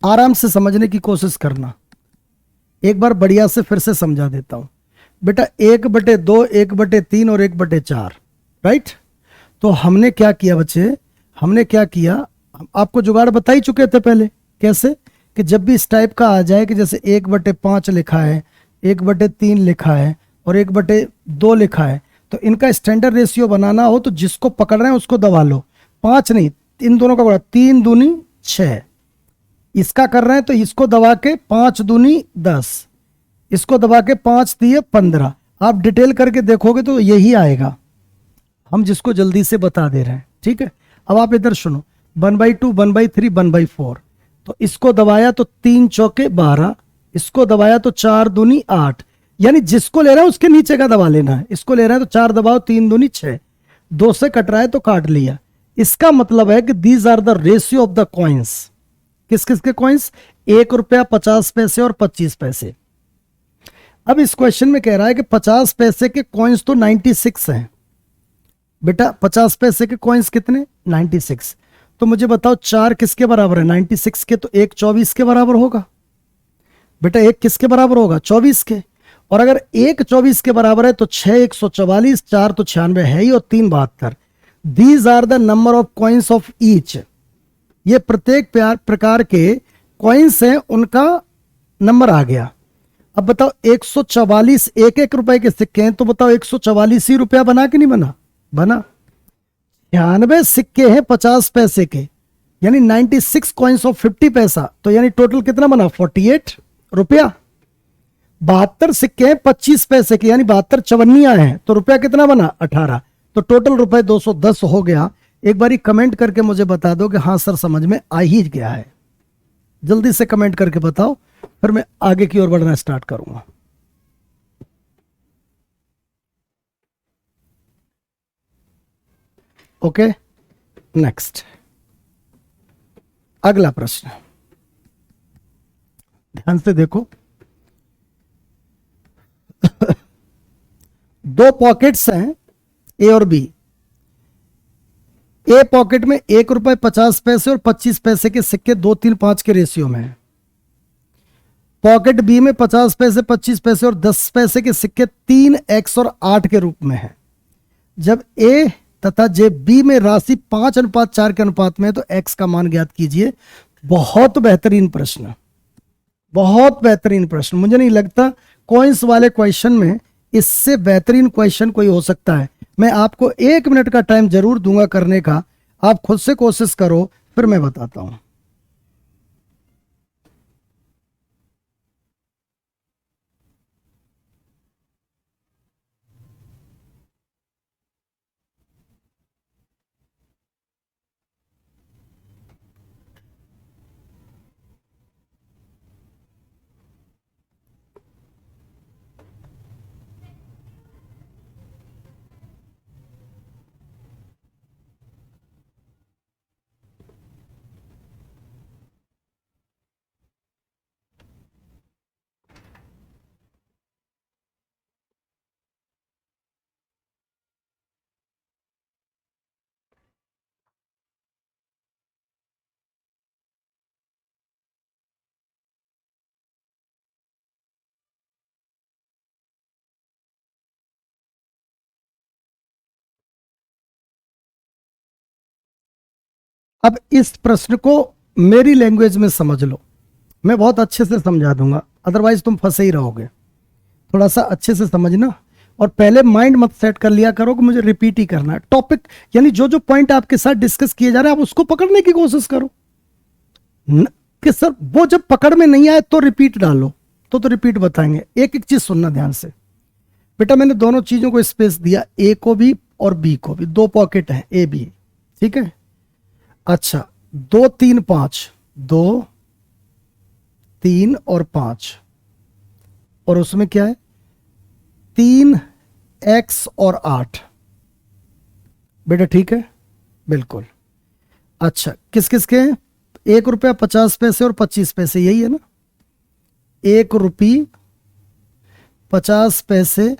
आराम से समझने की कोशिश करना। एक बार बढ़िया से फिर से समझा देता हूं बेटा। 1/2, 1/3 और 1/4, राइट। तो हमने क्या किया बच्चे, हमने क्या किया, आपको जुगाड़ बता ही चुके थे पहले। कैसे कि जब भी इस टाइप का आ जाए कि जैसे 1/5 लिखा है, 1/3 लिखा है और 1/2 लिखा है, तो इनका स्टैंडर्ड रेशियो बनाना हो तो जिसको पकड़ रहे हैं उसको दबा लो। 5 नहीं, इन दोनों का बड़ा 3 दूनी 6, इसका कर रहे हैं तो इसको दबा के 5 दूनी 10, इसको दबा के 5 दिए 15। आप डिटेल करके देखोगे तो यही आएगा, हम जिसको जल्दी से बता दे रहे हैं, ठीक है। अब आप इधर सुनो, 1/2, 1/3, 1/4। तो इसको दबाया तो 3 चौके 12, इसको दबाया तो 4 दूनी 8, यानी जिसको ले रहा है उसके नीचे का दबा लेना है। इसको ले रहा है तो 4 दबाओ, 3 दूनी 6, 2 से कट रहा है तो काट लिया। इसका मतलब है कि these are the ratio of the coins. किस किस के कॉइन्स? 1 रुपया, 50 पैसे और 25 पैसे। अब इस क्वेश्चन में कह रहा है कि 50 पैसे के कॉइन्स तो 96 हैं बेटा। 50 पैसे के कॉइन्स कितने? 96। तो मुझे बताओ 4 किसके बराबर है? 96 के। तो 1 24 के बराबर होगा बेटा। 1 किसके बराबर होगा? 24 के। और अगर 1 24 के बराबर है तो 6 144, 4 तो 96 है ही, और 3 72। These are the number of coins of each. ये प्रत्येक प्रकार के कॉइन्स हैं, उनका नंबर आ गया। अब बताओ 144 1 रुपए के सिक्के हैं, तो बताओ 144 ही रुपया बना कि नहीं बना? बना। 96 सिक्के हैं 50 पैसे के, यानी 96 कॉइन्स ऑफ 50 पैसा, तो यानी टोटल कितना बना? 48 रुपया। 72 सिक्के हैं 25 पैसे के, यानी 72 चवन्नियां हैं, तो रुपया कितना बना? 18। तो टोटल रुपए 210 हो गया। एक बारी कमेंट करके मुझे बता दो कि हाँ सर समझ में आ ही गया है। जल्दी से कमेंट करके बताओ, फिर मैं आगे की ओर बढ़ना स्टार्ट करूंगा। ओके, नेक्स्ट, अगला प्रश्न ध्यान से देखो। दो पॉकेट्स हैं ए और बी। ए पॉकेट में 1 रुपए 50 पैसे और 25 पैसे के सिक्के 2 3 5 के रेशियो में है। पॉकेट बी में 50 पैसे, 25 पैसे और 10 पैसे के सिक्के 3x और 8 के रूप में है। जब ए तथा जेब बी में राशि 5:4 के अनुपात में है तो x का मान ज्ञात कीजिए। बहुत बेहतरीन प्रश्न, बहुत बेहतरीन प्रश्न। मुझे नहीं लगता कॉइंस वाले क्वेश्चन में इससे बेहतरीन क्वेश्चन कोई हो सकता है। मैं आपको 1 मिनट का टाइम जरूर दूंगा करने का, आप खुद से कोशिश करो, फिर मैं बताता हूं। अब इस प्रश्न को मेरी लैंग्वेज में समझ लो, मैं बहुत अच्छे से समझा दूंगा, अदरवाइज तुम फंसे ही रहोगे। थोड़ा सा अच्छे से समझना, और पहले माइंड मत सेट कर लिया करो कि मुझे रिपीट ही करना है टॉपिक। यानी जो जो पॉइंट आपके साथ डिस्कस किए जा रहे हैं आप उसको पकड़ने की कोशिश करो कि सर वो जब पकड़ में नहीं आए तो रिपीट डालो, तो रिपीट बताएंगे। एक एक चीज सुनना ध्यान से बेटा। मैंने दोनों चीजों को स्पेस दिया, ए को भी और बी को भी। 2 पॉकेट है ए बी, ठीक है। अच्छा, 2 3 5, 2 3 और 5, और उसमें क्या है? 3x और 8 बेटा, ठीक है, बिल्कुल। अच्छा, किस किस के हैं? 1 रुपया 50 पैसे और 25 पैसे, यही है ना? 1 रुपये 50 पैसे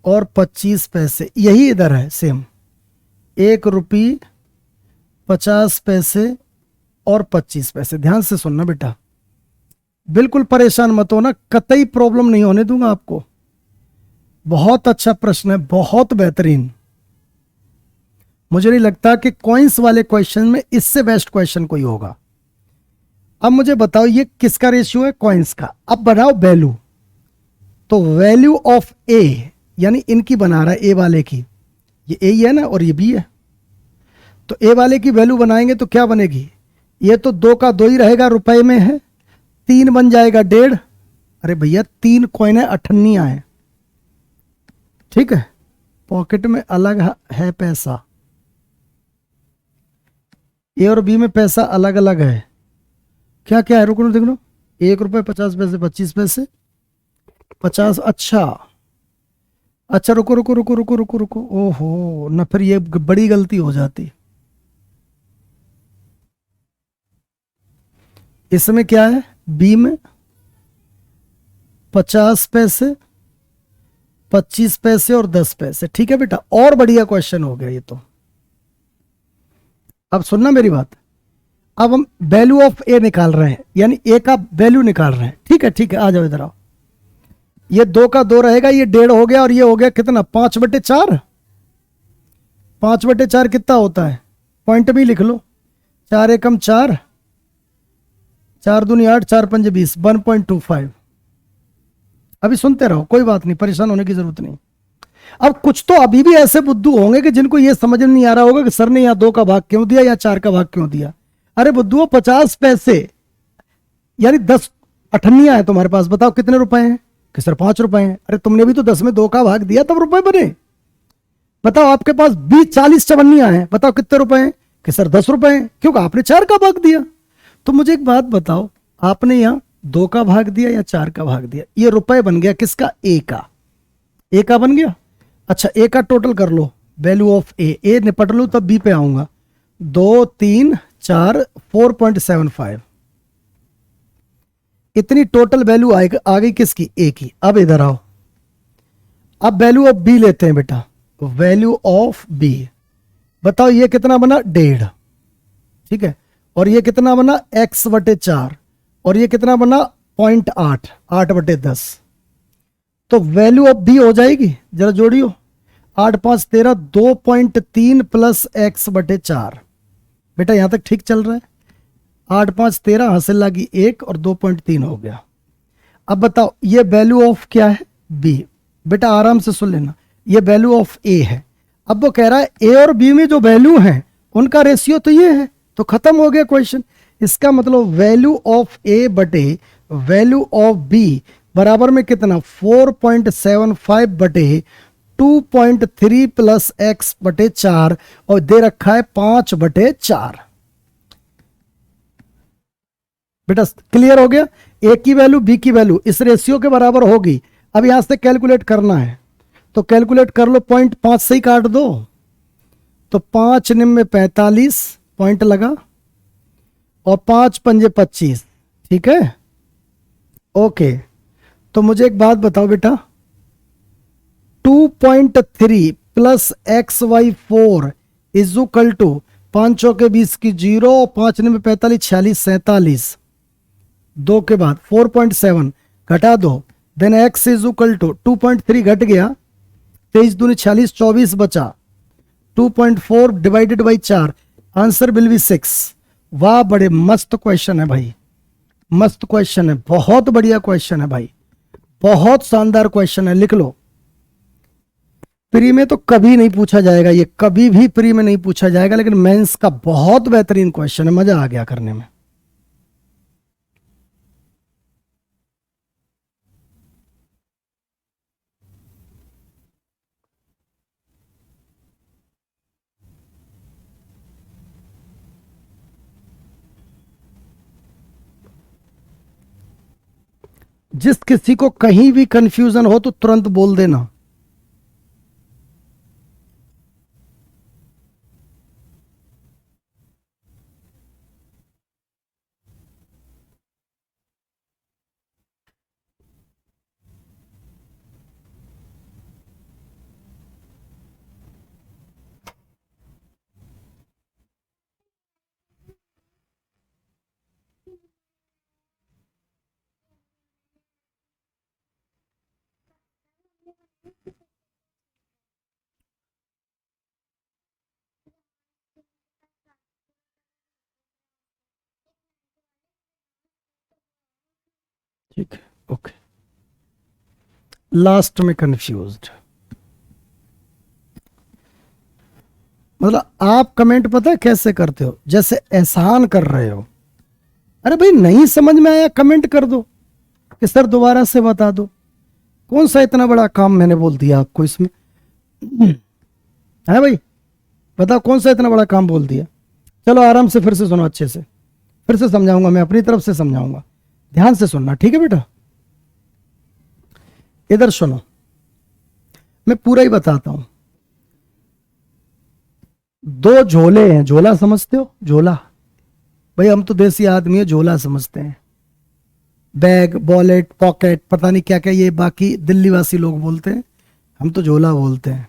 और 25 पैसे, यही इधर है सेम। 1 रुपये 50 पैसे और 25 पैसे। ध्यान से सुनना बेटा, बिल्कुल परेशान मत होना, कतई प्रॉब्लम नहीं होने दूंगा आपको। बहुत अच्छा प्रश्न है, बहुत बेहतरीन। मुझे नहीं लगता कि कॉइंस वाले क्वेश्चन में इससे बेस्ट क्वेश्चन कोई होगा। अब मुझे बताओ ये किसका रेशियो है? कॉइंस का। अब बनाओ वैल्यू। तो वैल्यू ऑफ ए, यानी इनकी बना रहा है, ए वाले की, ये ए ही है ना और ये बी है, तो ए वाले की वैल्यू बनाएंगे तो क्या बनेगी? ये तो 2 का 2 ही रहेगा, रुपए में है, 3 बन जाएगा 1.5। अरे भैया 3 कॉइन है, अठन्नियां है, ठीक है। पॉकेट में अलग है पैसा, ए और बी में पैसा अलग अलग है। क्या क्या है? रुको देख लो, 1 रुपए 50 पैसे, 25 पैसे, 50। अच्छा अच्छा, रुको रुको रुको रुको रुको रुको, ओहो ना, फिर ये बड़ी गलती हो जाती। इसमें क्या है? बी में 50 पैसे, 25 पैसे और 10 पैसे, ठीक है बेटा। और बढ़िया क्वेश्चन हो गया ये तो। अब सुनना मेरी बात, अब हम वैल्यू ऑफ ए निकाल रहे हैं, यानी ए का वैल्यू निकाल रहे हैं, ठीक है ठीक है। आ जाओ इधर आओ, ये 2 का 2 रहेगा, ये 1.5 हो गया, और ये हो गया कितना? 5/4। 5/4 कितना होता है? पॉइंट भी लिख लो, 4 एकम 4, 4 दूनी 8, 4 पंजे 20, 1.25। अभी सुनते रहो, कोई बात नहीं, परेशान होने की जरूरत नहीं। अब कुछ तो अभी भी ऐसे बुद्धू होंगे कि जिनको ये समझ में नहीं आ रहा होगा कि सर ने यहाँ 2 का भाग क्यों दिया या 4 का भाग क्यों दिया। अरे बुद्धुओं, 50 पैसे यानी 10 अठन्नियां है तुम्हारे पास, बताओ कितने रुपए हैं? कि सर 5 रुपए हैं। अरे तुमने भी तो 10 में 2 का भाग दिया तब रुपए बने। बताओ आपके पास 40 चवन्नियां हैं, बताओ कितने रुपए हैं? कि सर 10 रुपए हैं, क्योंकि आपने 4 का भाग दिया। तो मुझे एक बात बताओ, आपने यहां 2 का भाग दिया या 4 का भाग दिया? ये रुपए बन गया किसका? ए का। ए का बन गया। अच्छा, ए का टोटल कर लो, वैल्यू ऑफ ए निपट लो तब बी पे आऊंगा। 2 3 4 4.75, इतनी टोटल वैल्यू आ गई किसकी? ए की। अब इधर आओ, अब वैल्यू ऑफ बी लेते हैं बेटा, वैल्यू ऑफ बी। बताओ ये कितना बना? 1.5, ठीक है। और ये कितना बना? x/4। और ये कितना बना? 0.8, 8/10। तो वैल्यू ऑफ बी हो जाएगी, जरा जोड़ियो, 8 5 13, 2.3 प्लस x/4। बेटा यहां तक ठीक चल रहा है? 8 5 13, हासिल लगी 1 और 2.3 हो गया। अब बताओ ये वैल्यू ऑफ क्या है? बी। बेटा आराम से सुन लेना, ये वैल्यू ऑफ ए है। अब वो कह रहा है ए और बी में जो वैल्यू है उनका रेशियो तो ये है, तो खत्म हो गया क्वेश्चन। इसका मतलब वैल्यू ऑफ ए बटे वैल्यू ऑफ बी बराबर में कितना? 4.75/2.3 प्लस x/4, और दे रखा है 5/4। बेटा क्लियर हो गया? ए की वैल्यू बी की वैल्यू इस रेशियो के बराबर होगी। अब यहां से कैलकुलेट करना है, तो कैलकुलेट कर लो, 0.5 से ही काट दो, तो 5 निम्न 45 पॉइंट लगा, और 5 पंजे 25, ठीक है। ओके, तो मुझे एक बात बताओ बेटा, 2.3 plus XY4 is equal to 5 चौके 20 की 0, 5 निम्न 45, 46 47, 2 के बाद 4.7 घटा दो, then x is equal to 2.3 घट गया, 23 दूनी 46, 24 बचा, 2.4 divided by 4, answer will be 6। वाह, बड़े मस्त क्वेश्चन है भाई, मस्त क्वेश्चन है, बहुत बढ़िया क्वेश्चन है भाई, बहुत शानदार क्वेश्चन है, लिख लो। प्री में तो कभी नहीं पूछा जाएगा, ये कभी भी प्री में नहीं पूछा जाएगा, लेकिन मेंस का बहुत बेहतरीन क्वेश्चन है, मजा आ गया करने में। जिस किसी को कहीं भी कंफ्यूजन हो तो तुरंत बोल देना। ठीक है, ओके। लास्ट में कंफ्यूज्ड, मतलब आप कमेंट पता है कैसे करते हो, जैसे एहसान कर रहे हो। अरे भाई नहीं समझ में आया कमेंट कर दो कि सर दोबारा से बता दो। कौन सा इतना बड़ा काम मैंने बोल दिया आपको इसमें? है भाई, बताओ कौन सा इतना बड़ा काम बोल दिया? चलो आराम से फिर से सुनो, अच्छे से फिर से समझाऊंगा, मैं अपनी तरफ से समझाऊंगा, ध्यान से सुनना, ठीक है बेटा? इधर सुनो, मैं पूरा ही बताता हूं। दो झोले हैं, झोला समझते हो? झोला, भाई हम तो देसी आदमी है, झोला समझते हैं। बैग, वॉलेट, पॉकेट, पता नहीं क्या क्या ये बाकी दिल्ली वासी लोग बोलते हैं, हम तो झोला बोलते हैं।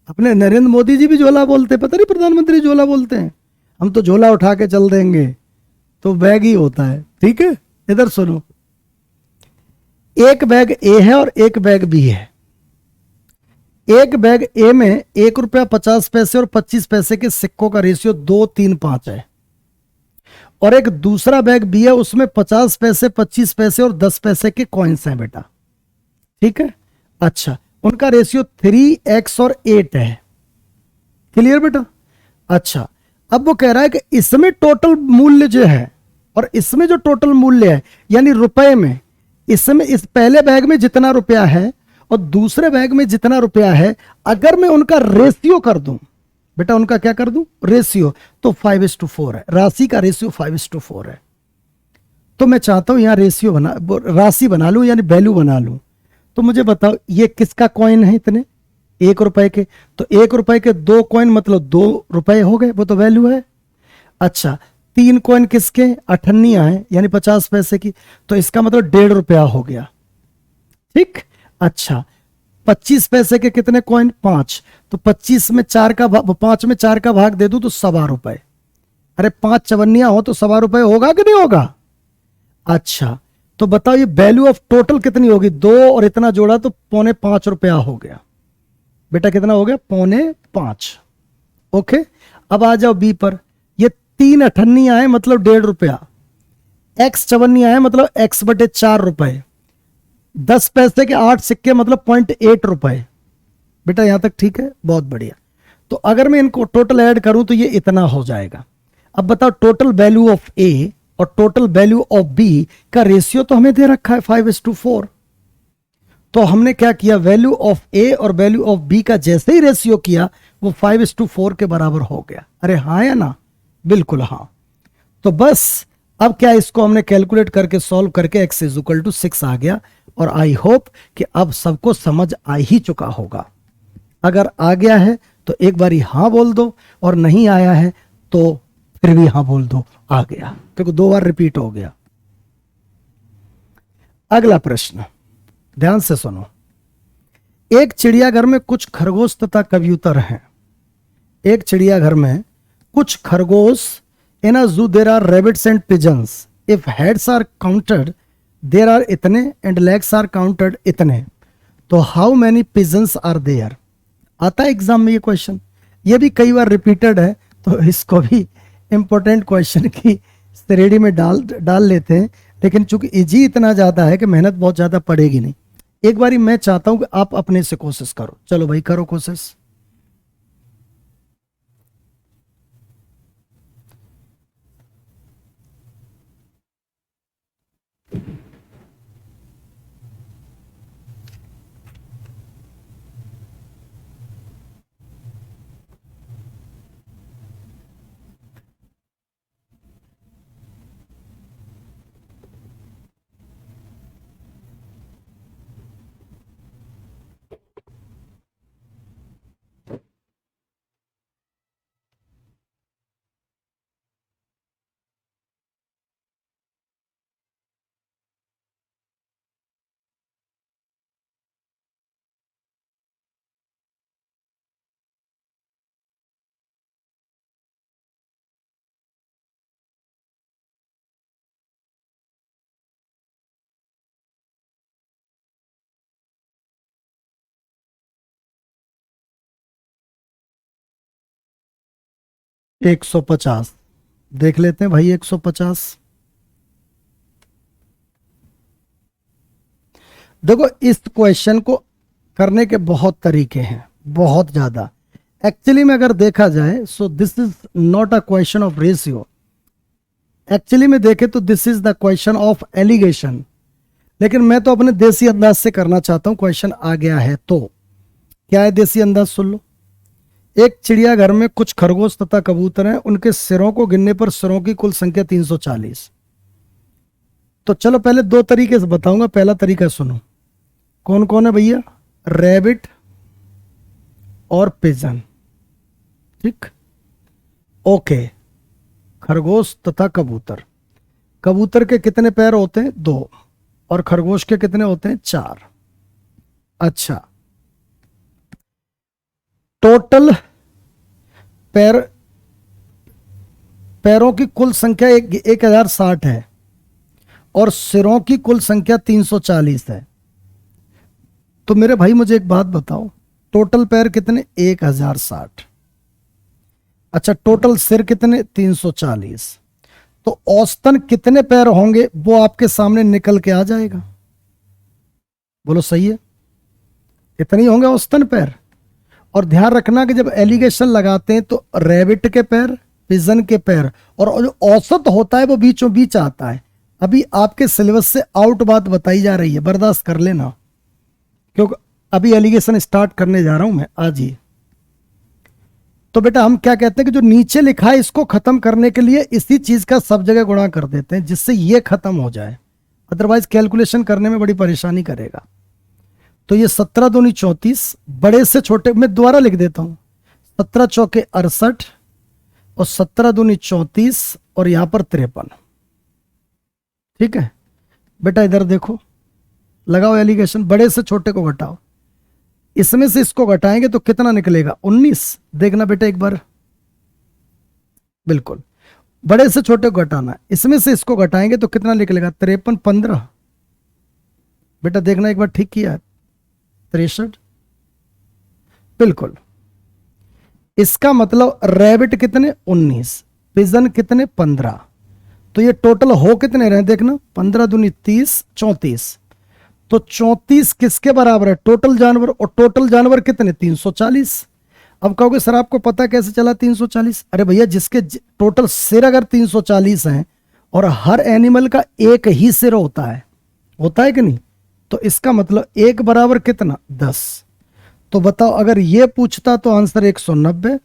अपने नरेंद्र मोदी जी भी झोला बोलते हैं, पता नहीं प्रधानमंत्री झोला बोलते हैं, हम तो झोला उठा के चल देंगे, तो बैग ही होता है, ठीक है? इधर सुनो, एक बैग ए है और एक बैग बी है। एक बैग ए में 1 रुपया 50 पैसे और 25 पैसे के सिक्कों का रेशियो 2-3-5 है, और एक दूसरा बैग बी है, उसमें 50 पैसे, 25 पैसे और 10 पैसे के कॉइन्स हैं बेटा, ठीक है? अच्छा, उनका रेशियो 3x और 8 है। क्लियर बेटा? अच्छा, अब वो कह रहा है कि इसमें टोटल मूल्य जो है और इसमें जो टोटल मूल्य है यानी रुपए में, इसमें इस पहले बैग में जितना रुपया है और दूसरे बैग में जितना रुपया है, अगर मैं उनका रेशियो कर दूं बेटा, उनका क्या कर दूं? रेशियो, तो 5:4 है। राशि का रेशियो 5:4 है। तो मैं चाहता हूं यहां रेशियो बना, राशि बना लूं यानी वैल्यू बना लूं। तो मुझे बताओ ये किसका कॉइन है? इतने 1 रुपए के, तो 1 रुपए के 2 कॉइन मतलब 2 रुपए हो गए, वो तो वैल्यू है। अच्छा, 3 कॉइन किसके? अठन्नियां हैं यानी 50 पैसे की, तो इसका मतलब 1.5 रुपया हो गया, ठीक? अच्छा, 25 पैसे के कितने कॉइन? 5, तो 25 में 4 का 5 में 4 का भाग दे दूं तो 1.25 रुपए। अरे 5 चवन्नियां हो तो 1.25 रुपए होगा कि नहीं होगा? अच्छा, तो बताओ ये वैल्यू ऑफ टोटल कितनी होगी? 2 और इतना जोड़ा तो 4.25 रुपया हो गया बेटा। कितना हो गया? 4.25। ओके, अब आ जाओ बी पर। ये 3 अठन्नियां हैं मतलब 1.5 रुपया, x चवन्नियां हैं मतलब x/4 रुपए, 10 पैसे के 8 सिक्के मतलब 0.8 रुपए। बेटा यहां तक ठीक है? बहुत बढ़िया। तो अगर मैं इनको टोटल ऐड करूं तो ये इतना हो जाएगा। अब बताओ टोटल वैल्यू ऑफ ए और टोटल वैल्यू ऑफ बी का रेशियो तो हमें दे रखा है 5:4। तो हमने क्या किया? वैल्यू ऑफ ए और वैल्यू ऑफ बी का जैसे ही रेशियो किया वो 5:4 के बराबर हो गया। अरे हाँ या ना? बिल्कुल हाँ। तो बस अब क्या, इसको हमने कैलकुलेट करके सॉल्व करके x = 6 आ गया। और आई होप कि अब सबको समझ आ ही चुका होगा। अगर आ गया है तो एक बारी हाँ बोल दो, और नहीं आया है तो फिर भी हाँ बोल दो आ गया, क्योंकि 2 बार रिपीट हो गया। अगला प्रश्न ध्यान से सुनो। एक चिड़ियाघर में कुछ खरगोश तथा कबूतर हैं। एक चिड़ियाघर में कुछ खरगोश, in a zoo there are rabbits and pigeons, if heads are counted there are इतने एंड लेग्स आर काउंटेड इतने, तो how many pigeons are there? आता है एग्जाम में ये क्वेश्चन, ये भी कई बार रिपीटेड है, तो इसको भी इंपॉर्टेंट क्वेश्चन की श्रेणी में डाल लेते हैं। लेकिन चूंकि इजी इतना ज्यादा है कि मेहनत बहुत ज्यादा पड़ेगी नहीं। एक बारी मैं चाहता हूं कि आप अपने से कोशिश करो। चलो भाई करो कोशिश। एक 150 देख लेते हैं भाई। 150 देखो इस क्वेश्चन को करने के बहुत तरीके हैं, बहुत ज्यादा। एक्चुअली में अगर देखा जाए so this is not a question of ratio, actually में देखे तो this is the question of alligation. लेकिन मैं तो अपने देसी अंदाज से करना चाहता हूं, क्वेश्चन आ गया है तो क्या है देसी अंदाज सुन लो। एक चिड़ियाघर में कुछ खरगोश तथा कबूतर हैं, उनके सिरों को गिनने पर सिरों की कुल संख्या 340। तो चलो पहले दो तरीके से बताऊंगा, पहला तरीका सुनो। कौन कौन है भैया? रैबिट और पिजन, ठीक, ओके। खरगोश तथा कबूतर, कबूतर के कितने पैर होते हैं? 2, और खरगोश के कितने होते हैं? 4। अच्छा, टोटल पैर, पैरों की कुल संख्या 1060 है और सिरों की कुल संख्या 340 है। तो मेरे भाई मुझे एक बात बताओ, टोटल पैर कितने? 1060। अच्छा, टोटल सिर कितने? 340। तो औसतन कितने पैर होंगे वो आपके सामने निकल के आ जाएगा। बोलो सही है, इतने ही होंगे औसतन पैर। और ध्यान रखना कि जब एलिगेशन लगाते हैं तो रैबिट के पैर, पिजन के पैर, और जो औसत होता है वो बीचों बीच आता है। अभी आपके सिलेबस से आउट बात बताई जा रही है, बर्दाश्त कर लेना, क्योंकि अभी एलिगेशन स्टार्ट करने जा रहा हूं मैं आज ही। तो बेटा हम क्या कहते हैं कि जो नीचे लिखा है इसको खत्म करने के लिए इसी चीज का सब जगह गुणा कर देते हैं जिससे ये खत्म हो जाए, अदरवाइज कैलकुलेशन करने में बड़ी परेशानी करेगा। तो ये 17 दूनी 34, बड़े से छोटे मैं दोबारा लिख देता हूं, 17 चौके 68 और 17 दूनी 34 और यहां पर 53। ठीक है बेटा, इधर देखो, लगाओ एलिगेशन, बड़े से छोटे को घटाओ, इसमें से इसको घटाएंगे तो कितना निकलेगा? 19। देखना बेटा एक बार, बिल्कुल बड़े से छोटे को घटाना है, इसमें से इसको घटाएंगे तो कितना निकलेगा? 53, 15। बेटा देखना एक बार, ठीक किया है, 63, बिल्कुल। इसका मतलब रैबिट कितने? 19, पिजन कितने? 15। तो ये टोटल हो कितने रहे? देखना, 15 दूनी 30, 34। तो 34 किसके बराबर है? टोटल जानवर, और टोटल जानवर कितने? 340। अब कहोगे सर आपको पता कैसे चला 340? अरे भैया जिसके टोटल सिर अगर 340 हैं और हर एनिमल का एक ही सिर होता है कि नहीं, तो इसका मतलब एक बराबर कितना? 10। तो बताओ अगर ये पूछता तो आंसर 190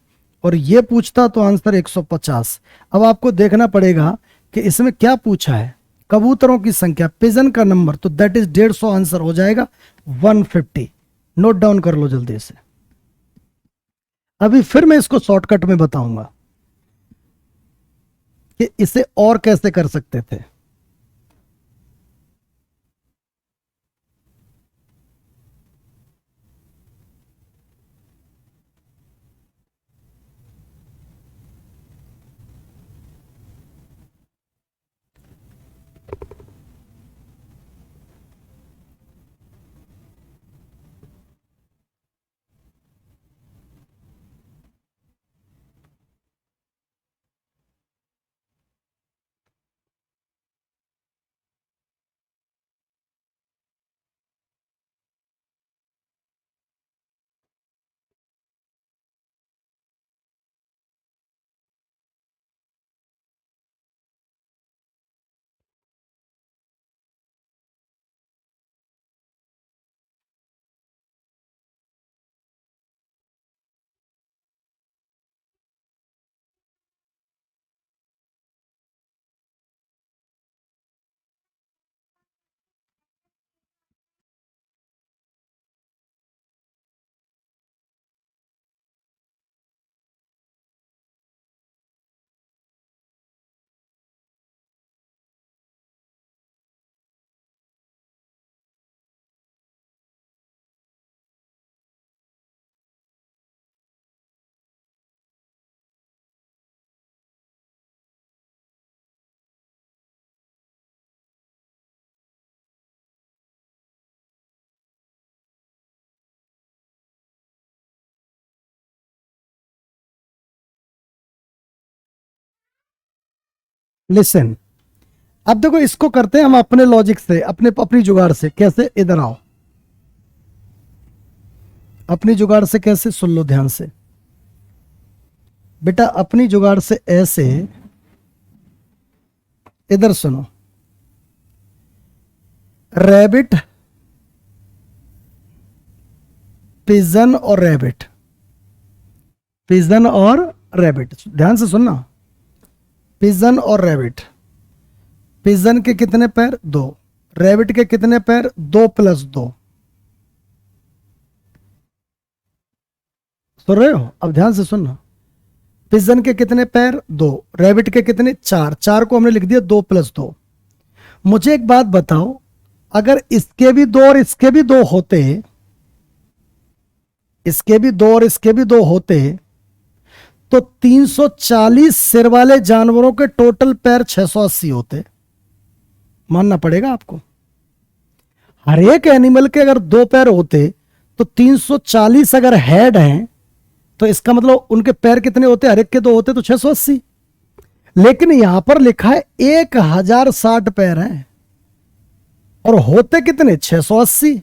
और ये पूछता तो आंसर 150। अब आपको देखना पड़ेगा कि इसमें क्या पूछा है, कबूतरों की संख्या, पिजन का नंबर, तो दैट इज 150, आंसर हो जाएगा 150। नोट डाउन कर लो जल्दी से। अभी फिर मैं इसको शॉर्टकट में बताऊंगा कि इसे और कैसे कर सकते थे। लिसन, अब देखो इसको करते हैं हम अपने लॉजिक से, अपनी जुगाड़ से। कैसे? इधर आओ, अपनी जुगाड़ से कैसे, सुन लो ध्यान से बेटा, अपनी जुगाड़ से ऐसे, इधर सुनो, रैबिट, पिजन और रैबिट, पिजन और रैबिट, ध्यान से सुनना, पिजन और रैबिट, पिजन के कितने पैर, 2, रैबिट के कितने पैर, 2 + 2, सुन रहे हो, अब ध्यान से सुनना, पिजन के कितने पैर, 2, रैबिट के कितने, 4, 4 को हमने लिख दिया 2 + 2। मुझे एक बात बताओ, अगर इसके भी 2 और इसके भी 2 होते, इसके भी 2 और इसके भी 2 होते, तो 340 सिर वाले जानवरों के टोटल पैर 680 होते, मानना पड़ेगा आपको। हर एक एनिमल के अगर 2 पैर होते तो 340 अगर हेड हैं तो इसका मतलब उनके पैर कितने होते, हर एक के 2 होते तो 680, लेकिन यहां पर लिखा है 1060 पैर हैं और होते कितने, 680।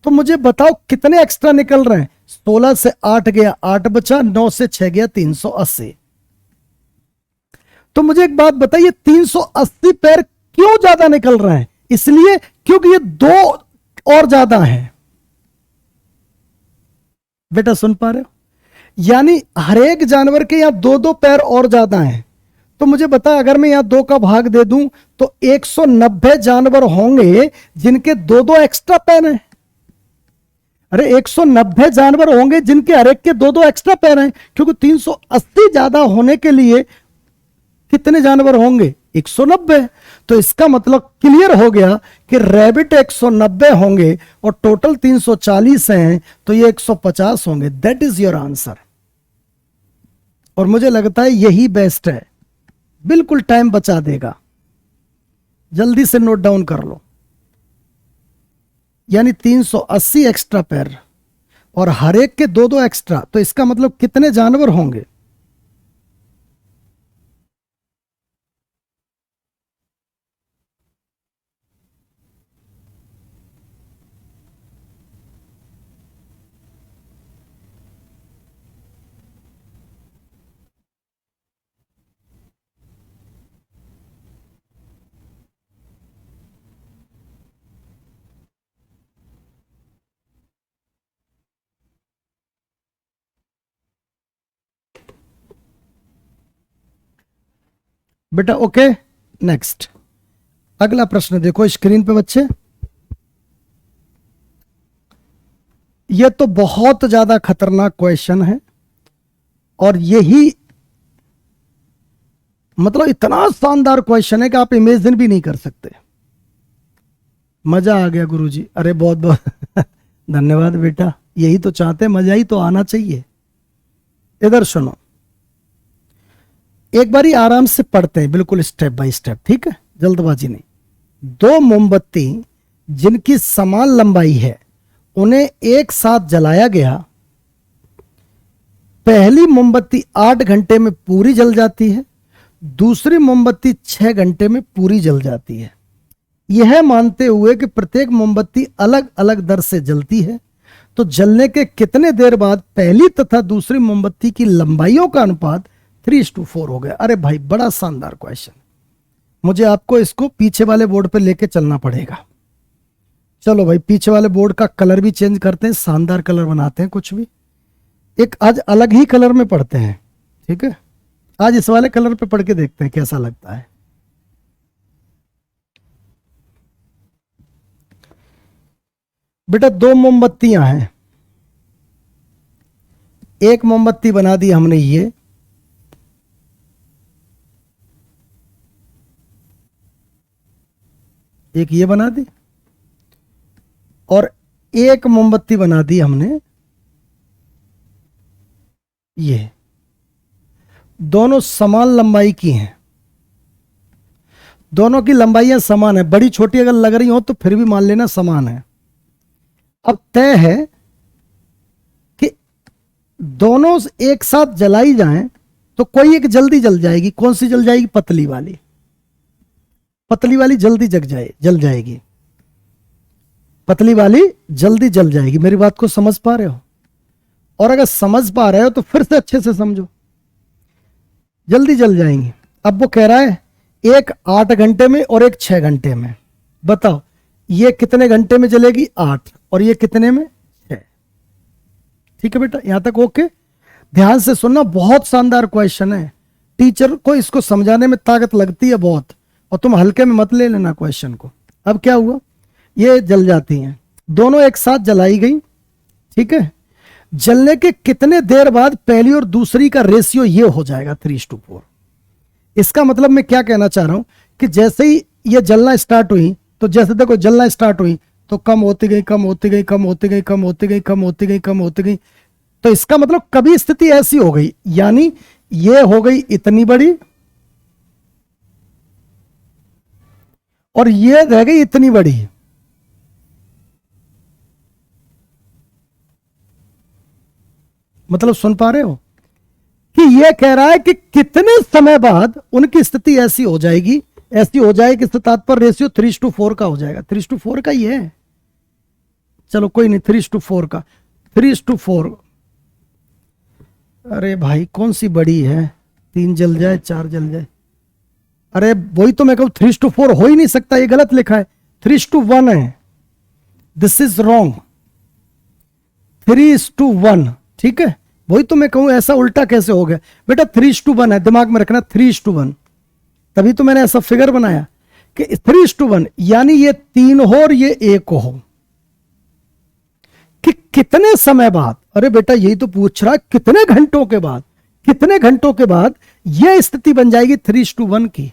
तो मुझे बताओ कितने एक्स्ट्रा निकल रहे हैं, 16 से 8 गया 8 बचा, 9 से 6 गया 380। तो मुझे एक बात बताइए, 380 पैर क्यों ज्यादा निकल रहे हैं, इसलिए क्योंकि ये 2 और ज्यादा हैं। बेटा सुन पा रहे हो, यानी हर एक जानवर के यहां 2-2 पैर और ज्यादा हैं। तो मुझे बता, अगर मैं यहां 2 का भाग दे दूं तो 190 जानवर होंगे जिनके 2-2 एक्स्ट्रा पैर हैं। अरे 190 जानवर होंगे जिनके हर एक के 2-2 एक्स्ट्रा पैर हैं, क्योंकि 380 ज्यादा होने के लिए कितने जानवर होंगे, 190। तो इसका मतलब क्लियर हो गया कि रैबिट 190 होंगे और टोटल 340 हैं, तो ये 150 होंगे। That is your answer. और मुझे लगता है यही बेस्ट है, बिल्कुल टाइम बचा देगा, जल्दी से नोट डाउन कर लो। यानी 380 एक्स्ट्रा पैर और हर एक के 2-2 एक्स्ट्रा, तो इसका मतलब कितने जानवर होंगे, बेटा ओके। नेक्स्ट अगला प्रश्न देखो स्क्रीन पे बच्चे, ये तो बहुत ज्यादा खतरनाक क्वेश्चन है और यही मतलब इतना शानदार क्वेश्चन है कि आप इमेजिन भी नहीं कर सकते। मजा आ गया गुरुजी, अरे बहुत बहुत धन्यवाद बेटा, यही तो चाहते, मजा ही तो आना चाहिए। इधर सुनो, एक बारी आराम से पढ़ते हैं, बिल्कुल स्टेप बाय स्टेप, ठीक है, जल्दबाजी नहीं। 2 मोमबत्ती जिनकी समान लंबाई है उन्हें एक साथ जलाया गया। पहली मोमबत्ती 8 घंटे में पूरी जल जाती है, दूसरी मोमबत्ती 6 घंटे में पूरी जल जाती है। यह मानते हुए कि प्रत्येक मोमबत्ती अलग अलग दर से जलती है, तो जलने के कितने देर बाद पहली तथा दूसरी मोमबत्ती की लंबाइयों का अनुपात 3:4 हो गया। अरे भाई बड़ा शानदार क्वेश्चन, मुझे आपको इसको पीछे वाले बोर्ड पे लेके चलना पड़ेगा। चलो भाई पीछे वाले बोर्ड का कलर भी चेंज करते हैं, शानदार कलर बनाते हैं, कुछ भी एक आज अलग ही कलर में पढ़ते हैं, ठीक है। आज इस वाले कलर पे पढ़ के देखते हैं कैसा लगता है। बेटा 2 मोमबत्तियां हैं, एक मोमबत्ती बना दी हमने ये, एक ये बना दी और एक मोमबत्ती बना दी हमने ये। दोनों समान लंबाई की हैं, दोनों की लंबाइयां समान है, बड़ी छोटी अगर लग रही हो तो फिर भी मान लेना समान है। अब तय है कि दोनों एक साथ जलाई जाएं तो कोई एक जल्दी जल जाएगी। कौन सी जल जाएगी? पतली वाली, पतली वाली जल्दी जल जाएगी, पतली वाली जल्दी जल जाएगी। मेरी बात को समझ पा रहे हो? और अगर समझ पा रहे हो तो फिर से अच्छे से समझो, जल्दी जल जाएंगे। अब वो कह रहा है एक 8 घंटे में और एक 6 घंटे में, बताओ ये कितने घंटे में जलेगी? 8, और ये कितने में? 6। ठीक है बेटा, यहां तक ओके? ध्यान से सुनना, बहुत शानदार क्वेश्चन है, टीचर को इसको समझाने में ताकत लगती है बहुत, और तुम हल्के में मत ले लेना क्वेश्चन को। अब क्या हुआ, ये जल जाती हैं, दोनों एक साथ जलाई गई, ठीक है। जलने के कितने देर बाद पहली और दूसरी का रेशियो ये हो जाएगा 3:4। इसका मतलब मैं क्या कहना चाह रहा हूं कि जैसे ही ये जलना स्टार्ट हुई, तो जैसे देखो जलना स्टार्ट हुई तो कम होती गई, कम होती गई, कम होती गई, कम होती गई, कम होती गई, कम होती गई। तो इसका मतलब कभी स्थिति ऐसी हो गई, यानी ये हो गई इतनी बड़ी और ये रह गई इतनी बड़ी। मतलब सुन पा रहे हो कि ये कह रहा है कि कितने समय बाद उनकी स्थिति ऐसी हो जाएगी, ऐसी हो जाएगी, इससे तात्पर्य रेशियो 3:4 का हो जाएगा। 3:4 का ही है, चलो कोई नहीं, 3:4 का, 3:4। अरे भाई कौन सी बड़ी है, 3 जल जाए 4 जल जाए, अरे वही तो मैं कहूं 3:4 हो ही नहीं सकता, ये गलत लिखा है, 3:1 है, दिस इज रॉन्ग, 3:1, ठीक है। वही तो मैं कहूं ऐसा उल्टा कैसे हो गया बेटा, 3:1 है, दिमाग में रखना 3:1, तभी तो मैंने ऐसा फिगर बनाया कि 3:1, यानी ये 3 हो और ये 1 हो, कि कितने समय बाद, अरे बेटा यही तो पूछ रहा, कितने घंटों के बाद, कितने घंटों के बाद यह स्थिति बन जाएगी 3:1 की।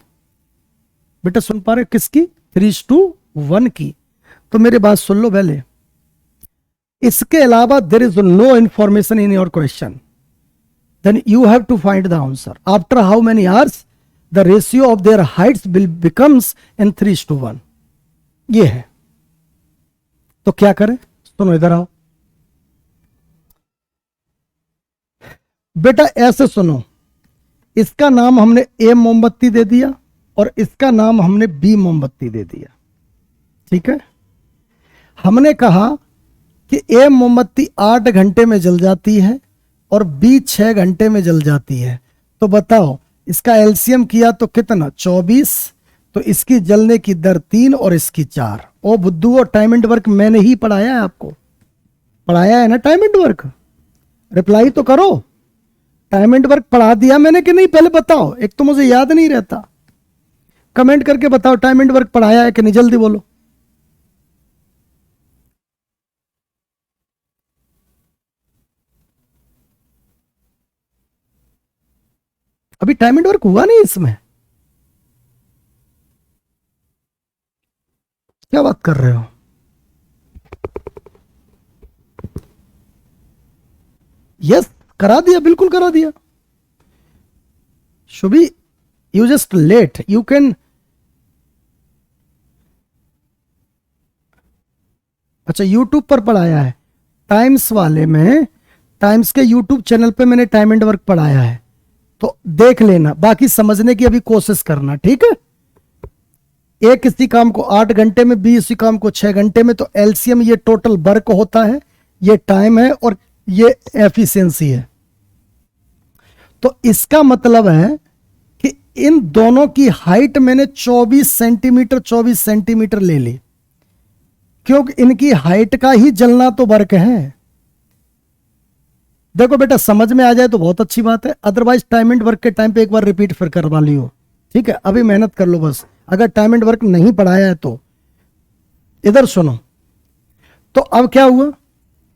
बेटा सुन पा रहे किसकी? 3:1 की। तो मेरी बात सुन लो पहले, इसके अलावा there is no information in your question, then you have to find the answer. After how many hours the ratio of their heights will becomes इन 3:1, ये है। तो क्या करें, सुनो इधर आओ बेटा, ऐसे सुनो, इसका नाम हमने ए मोमबत्ती दे दिया और इसका नाम हमने बी मोमबत्ती दे दिया, ठीक है। हमने कहा कि ए मोमबत्ती 8 घंटे में जल जाती है और बी 6 घंटे में जल जाती है। तो बताओ इसका एलसीएम किया तो कितना? 24। तो इसकी जलने की दर 3 और इसकी 4। ओ बुद्धू, और टाइम एंड वर्क मैंने ही पढ़ाया है, आपको पढ़ाया है ना टाइम एंड वर्क? रिप्लाई तो करो, टाइम एंड वर्क पढ़ा दिया मैंने कि नहीं? पहले बताओ, एक तो मुझे याद नहीं रहता, कमेंट करके बताओ टाइम एंड वर्क पढ़ाया है कि नहीं, जल्दी बोलो। अभी टाइम एंड वर्क हुआ नहीं इसमें, क्या बात कर रहे हो? यस करा दिया, बिल्कुल करा दिया। Shubhi you just let, you can, अच्छा यूट्यूब पर पढ़ाया है, टाइम्स वाले में, टाइम्स के यूट्यूब चैनल पे मैंने टाइम एंड वर्क पढ़ाया है, तो देख लेना, बाकी समझने की अभी कोशिश करना, ठीक है। ए किसी काम को 8 घंटे में, बी इसी काम को 6 घंटे में, तो एलसीएम ये टोटल वर्क होता है, ये टाइम है और ये एफिशिएंसी है। तो इसका मतलब है कि इन दोनों की हाइट मैंने 24 सेंटीमीटर ले ली, क्योंकि इनकी हाइट का ही जलना तो वर्क है। देखो बेटा समझ में आ जाए तो बहुत अच्छी बात है, अदरवाइज टाइम एंड वर्क के टाइम पे एक बार रिपीट फिर करवा लियो, ठीक है। अभी मेहनत कर लो बस, अगर टाइम एंड वर्क नहीं पढ़ाया है तो। इधर सुनो, तो अब क्या हुआ,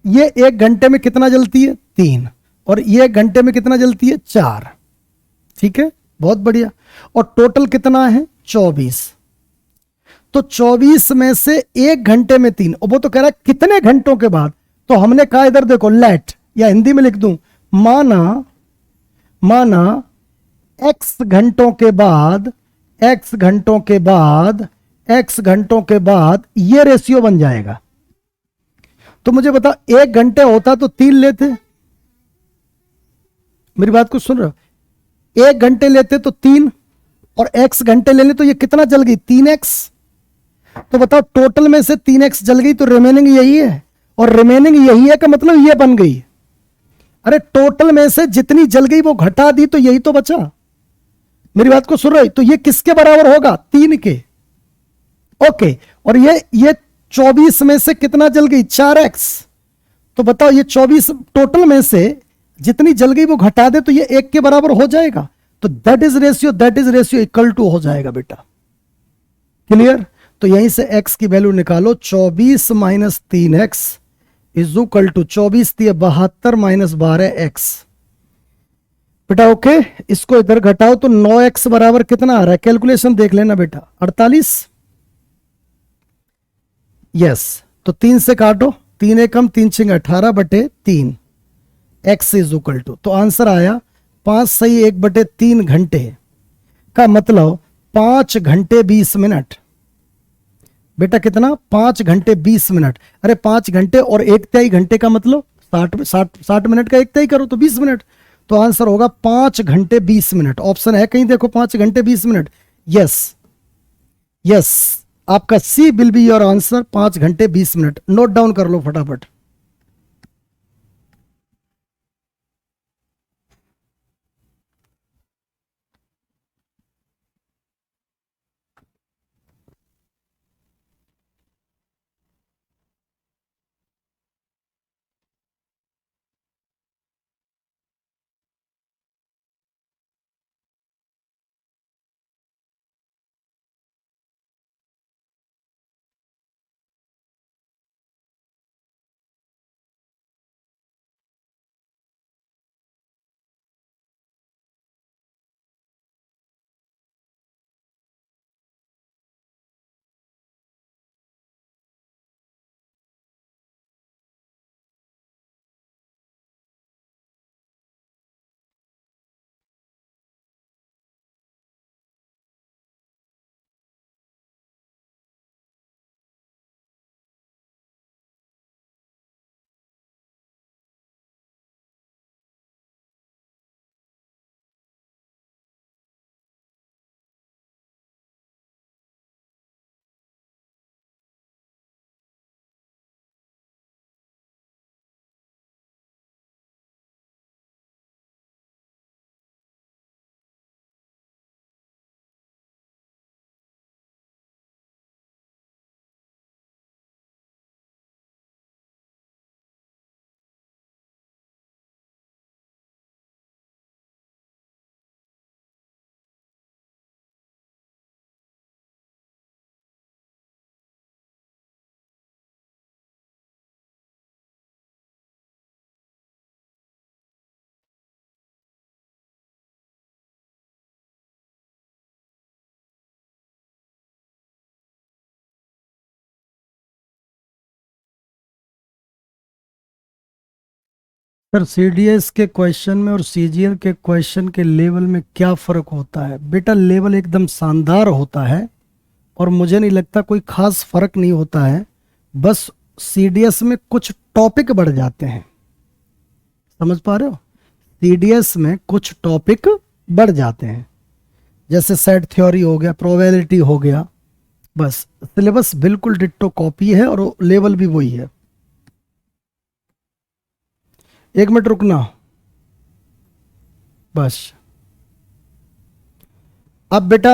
ये 1 घंटे में कितना जलती है? 3, और ये 1 घंटे में कितना जलती है? 4, ठीक है, बहुत बढ़िया। और टोटल कितना है? 24। तो 24 में से 1 घंटे में 3, और वो तो कह रहा है कितने घंटों के बाद, तो हमने कहा इधर देखो लेट, या हिंदी में लिख दूं, माना x घंटों के बाद, x घंटों के बाद, x घंटों के बाद ये रेशियो बन जाएगा। तो मुझे बता 1 घंटे होता तो 3 लेते, मेरी बात को सुन रहे हो? 1 घंटे लेते तो 3, और x घंटे ले ले तो ये कितना जल गई? 3x। तो बताओ टोटल में से 3x जल गई, तो रिमेनिंग यही है, और रिमेनिंग यही है का मतलब ये बन गई। अरे टोटल में से जितनी जल गई वो घटा दी तो यही तो बचा। मेरी बात को सुन रहे हो? तो ये किसके बराबर होगा? 3 के। ओके, और ये 24 में से कितना जल गई? 4x। तो बताओ ये 24 टोटल में से जितनी जल गई वो घटा दे तो ये 1 के बराबर हो जाएगा। तो that is ratio equal to हो जाएगा बेटा। क्लियर? तो यहीं से x की वैल्यू निकालो, 24 minus 3x is equal to 24 दिए 72 माइनस 12x। बेटा ओके, इसको इधर घटाओ तो 9x बराबर कितना आ रहा है? कैलकुलेशन देख लेना बेटा, 48। यस, तो 3 से काटो, 3 एकम 3 छिंग 18/3 x इज इक्वल टू, तो आंसर आया 5 सही 1/3 घंटे का मतलब 5 घंटे 20 मिनट। बेटा कितना? 5 घंटे 20 मिनट। अरे 5 घंटे और 1/3 घंटे का मतलब 60 मिनट का 1/3 करो तो 20 मिनट। तो आंसर होगा 5 घंटे 20 मिनट। ऑप्शन है कहीं देखो, 5 घंटे 20 मिनट। यस यस, आपका सी विल बी योर आंसर, 5 घंटे 20 मिनट। नोट डाउन कर लो फटाफट। सर सीडीएस के क्वेश्चन में और सीजीएल के क्वेश्चन के लेवल में क्या फर्क होता है? बेटा लेवल एकदम शानदार होता है और मुझे नहीं लगता कोई खास फर्क नहीं होता है, बस सीडीएस में कुछ टॉपिक बढ़ जाते हैं। समझ पा रहे हो? सीडीएस में कुछ टॉपिक बढ़ जाते हैं, जैसे सेट थ्योरी हो गया, प्रोबेबिलिटी हो गया। बस सिलेबस बिल्कुल डिट्टो कॉपी है और लेवल भी वही है। 1 मिनट रुकना बस। अब बेटा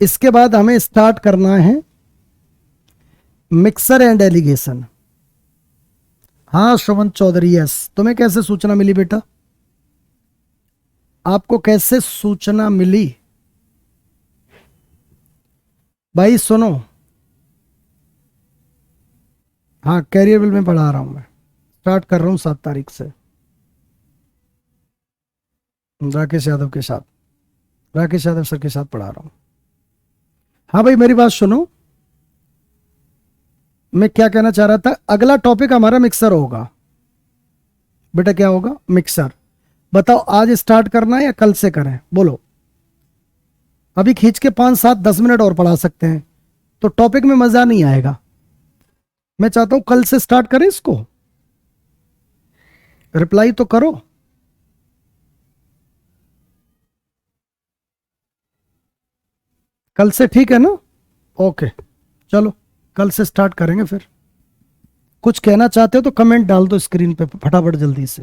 इसके बाद हमें स्टार्ट करना है मिक्सर एंड एलिगेशन। हाँ सुमंत चौधरी, यस। तुम्हें कैसे सूचना मिली बेटा? आपको कैसे सूचना मिली? भाई सुनो, हाँ कैरियर बिल में पढ़ा रहा हूं मैं, स्टार्ट कर रहा हूं 7 तारीख से राकेश यादव के साथ, राकेश यादव सर के साथ पढ़ा रहा हूं। हाँ भाई मेरी बात सुनो, मैं क्या कहना चाह रहा था, अगला टॉपिक हमारा मिक्सर होगा। बेटा क्या होगा? मिक्सर। बताओ आज स्टार्ट करना है या कल से करें? बोलो। अभी खींच के 5 7 10 मिनट और पढ़ा सकते हैं, तो टॉपिक में मजा नहीं आएगा। मैं चाहता हूं कल से स्टार्ट करें इसको। रिप्लाई तो करो। कल से ठीक है ना? ओके चलो कल से स्टार्ट करेंगे फिर। कुछ कहना चाहते हो तो कमेंट डाल दो स्क्रीन पे फटाफट जल्दी से।